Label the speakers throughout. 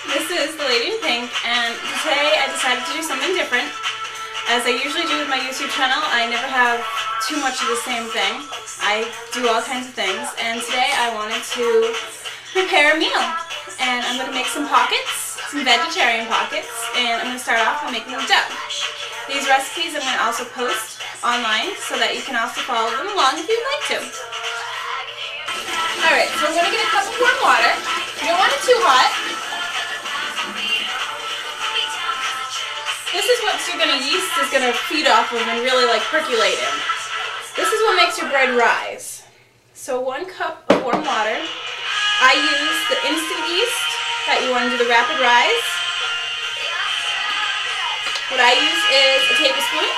Speaker 1: This is the Lady in Pink, and today I decided to do something different. As I usually do with my YouTube channel, I never have too much of the same thing. I do all kinds of things, and today I wanted to prepare a meal. And I'm going to make some pockets, some vegetarian pockets, and I'm going to start off by making the dough. These recipes I'm going to also post online so that you can also follow them along if you'd like to. Alright, so I'm going to get a cup of warm water. You don't want it too hot. This is what yeast is going to feed off of and really percolate in. This is what makes your bread rise. So 1 cup of warm water. I use the instant yeast that you want to do the rapid rise. What I use is a tablespoon,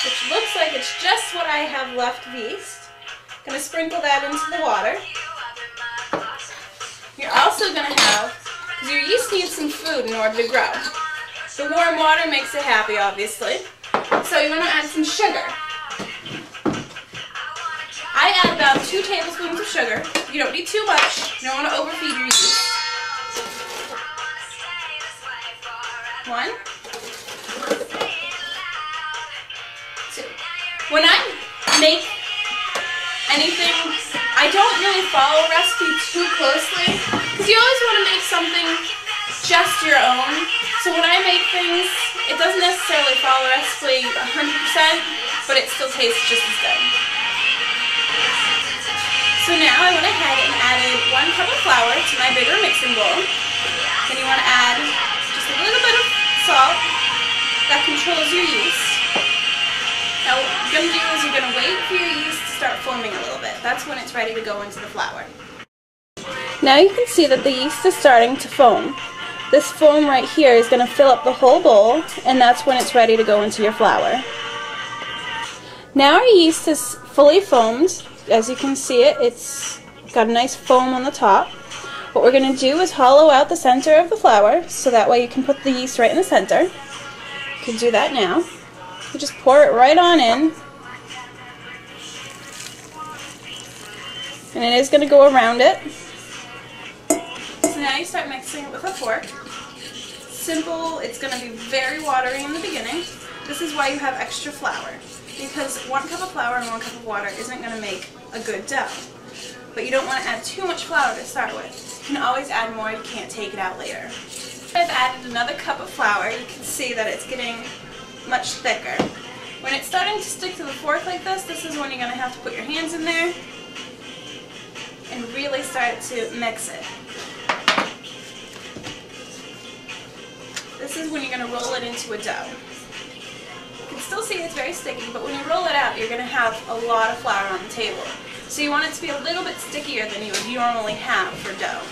Speaker 1: which looks like it's just what I have left of yeast. I'm going to sprinkle that into the water. You're also going to have, because your yeast needs some food in order to grow. The warm water makes it happy, obviously. So you're going to add some sugar. I add about 2 tablespoons of sugar. You don't need too much. You don't want to overfeed your yeast. 1, 2. When I make anything, I don't really follow a recipe too closely, because you always want to make something just your own. So when I make things, it doesn't necessarily follow a recipe 100%, but it still tastes just as good. So now I went ahead and added 1 cup of flour to my bigger mixing bowl. Then you want to add just a little bit of salt that controls your yeast. Now what you're going to do is you're going to wait for your yeast to start foaming a little bit. That's when it's ready to go into the flour. Now you can see that the yeast is starting to foam. This foam right here is going to fill up the whole bowl, and that's when it's ready to go into your flour. Now our yeast is fully foamed. As you can see it's got a nice foam on the top. What we're going to do is hollow out the center of the flour, so that way you can put the yeast right in the center. You can do that now. You just pour it right on in. And it is going to go around it. So now you start mixing it with a fork. Simple, it's going to be very watery in the beginning. This is why you have extra flour. Because 1 cup of flour and 1 cup of water isn't going to make a good dough. But you don't want to add too much flour to start with. You can always add more, you can't take it out later. I've added another cup of flour. You can see that it's getting much thicker. When it's starting to stick to the fork like this, this is when you're going to have to put your hands in there and really start to mix it. This is when you're going to roll it into a dough. You can still see it's very sticky, but when you roll it out, you're going to have a lot of flour on the table. So you want it to be a little bit stickier than you would normally have for dough.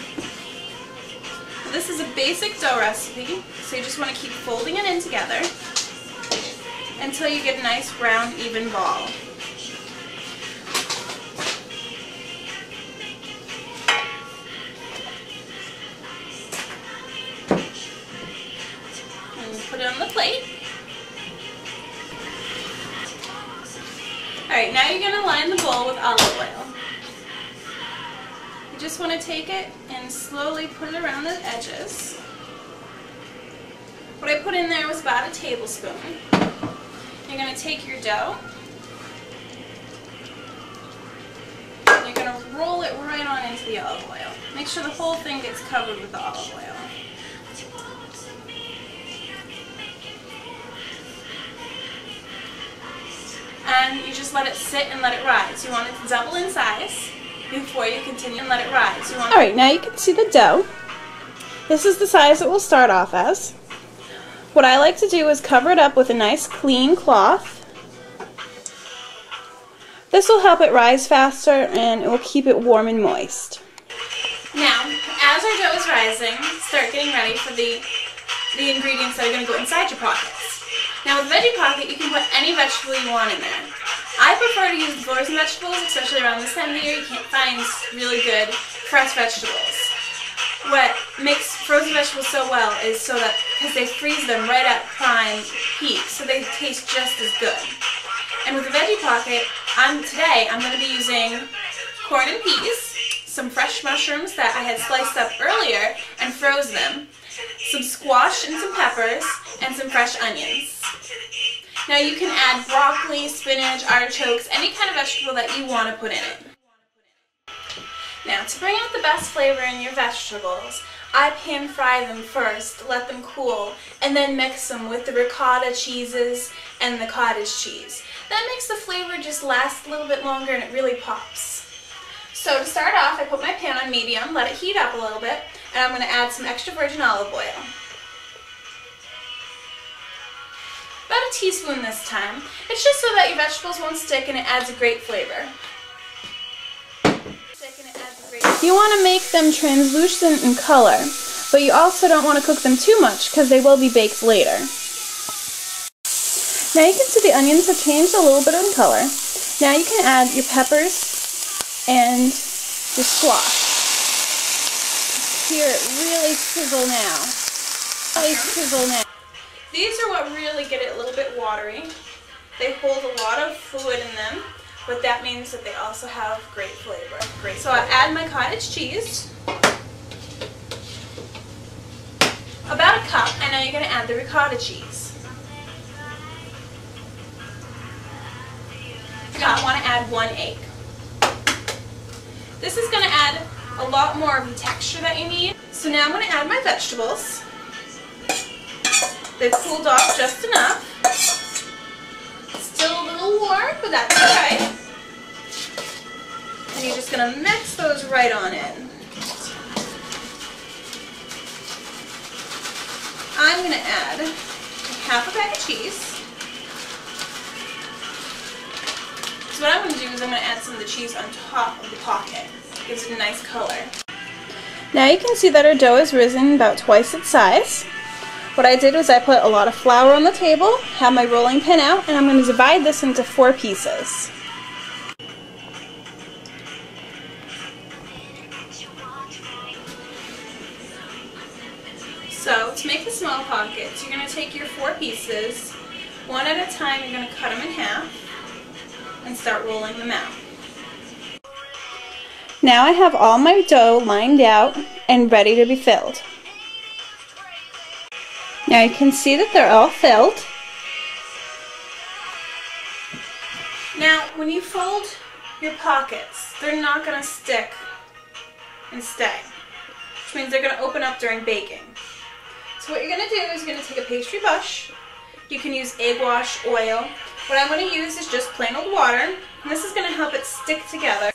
Speaker 1: Now, this is a basic dough recipe, so you just want to keep folding it in together until you get a nice round, even ball. And put it on the plate. Alright, now you're going to line the bowl with olive oil. You just want to take it and slowly put it around the edges. What I put in there was about a tablespoon. You're going to take your dough, and you're going to roll it right on into the olive oil. Make sure the whole thing gets covered with the olive oil. And you just let it sit and let it rise. You want it to double in size before you continue and let it rise. Alright, now you can see the dough. This is the size it will start off as. What I like to do is cover it up with a nice clean cloth. This will help it rise faster and it will keep it warm and moist. Now, as our dough is rising, start getting ready for the ingredients that are going to go inside your pockets. Now with Veggie Pocket, you can put any vegetable you want in there. I prefer to use frozen vegetables, especially around this time of the year. You can't find really good fresh vegetables. What makes frozen vegetables so well is because they freeze them right at prime heat, so they taste just as good. And with the Veggie Pocket, today I'm going to be using corn and peas. So some fresh mushrooms that I had sliced up earlier and froze them, some squash and some peppers, and some fresh onions. Now you can add broccoli, spinach, artichokes, any kind of vegetable that you want to put in it. Now to bring out the best flavor in your vegetables, I pan fry them first, let them cool, and then mix them with the ricotta cheeses and the cottage cheese. That makes the flavor just last a little bit longer and it really pops. So to start off, I put my pan on medium, let it heat up a little bit, and I'm going to add some extra virgin olive oil. About a teaspoon this time. It's just so that your vegetables won't stick and it adds a great flavor. You want to make them translucent in color, but you also don't want to cook them too much because they will be baked later. Now you can see the onions have changed a little bit in color. Now you can add your peppers and your squash. Hear it really sizzle now. Really sizzle now. These are what really get it a little bit watery. They hold a lot of fluid in them, but that means that they also have great flavor. So I add my cottage cheese. About a cup, and now you're going to add the ricotta cheese. You're going to want to add 1 egg. This is going to add a lot more of the texture that you need. So now I'm going to add my vegetables. They've cooled off just enough. Still a little warm, but that's alright. And you're just going to mix those right on in. I'm going to add half a bag of cheese. So what I'm going to do is I'm going to add some of the cheese on top of the pocket. It gives it a nice color. Now you can see that our dough has risen about twice its size. What I did was I put a lot of flour on the table, have my rolling pin out, and I'm going to divide this into 4 pieces. So to make the small pockets, you're going to take your 4 pieces, one at a time. You're going to cut them in half and start rolling them out. Now I have all my dough lined out and ready to be filled. Now you can see that they're all filled. Now when you fold your pockets, they're not going to stick and stay, which means they're going to open up during baking. So what you're going to do is you're going to take a pastry brush. You can use egg wash, oil. What I'm going to use is just plain old water, and this is going to help it stick together.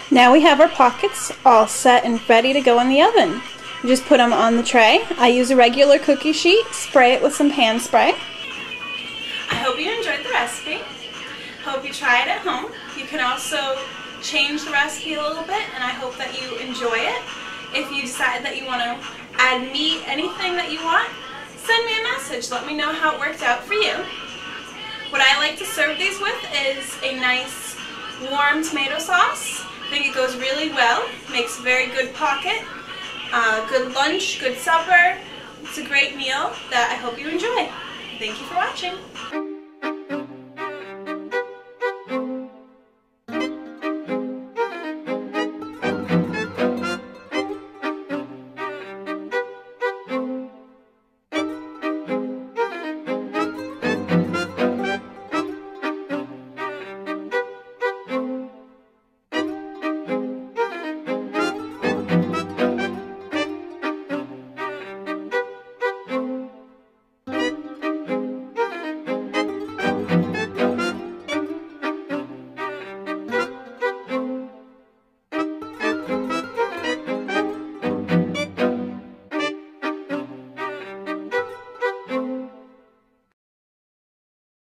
Speaker 1: Now we have our pockets all set and ready to go in the oven. You just put them on the tray. I use a regular cookie sheet, spray it with some pan spray. I hope you enjoyed the recipe. Hope you try it at home. You can also change the recipe a little bit, and I hope that you enjoy it. If you decide that you want to add meat, anything that you want, send me a message. Let me know how it worked out for you. What I like to serve these with is a nice warm tomato sauce. I think it goes really well. Makes a very good pocket. Good lunch, good supper. It's a great meal that I hope you enjoy. Thank you for watching.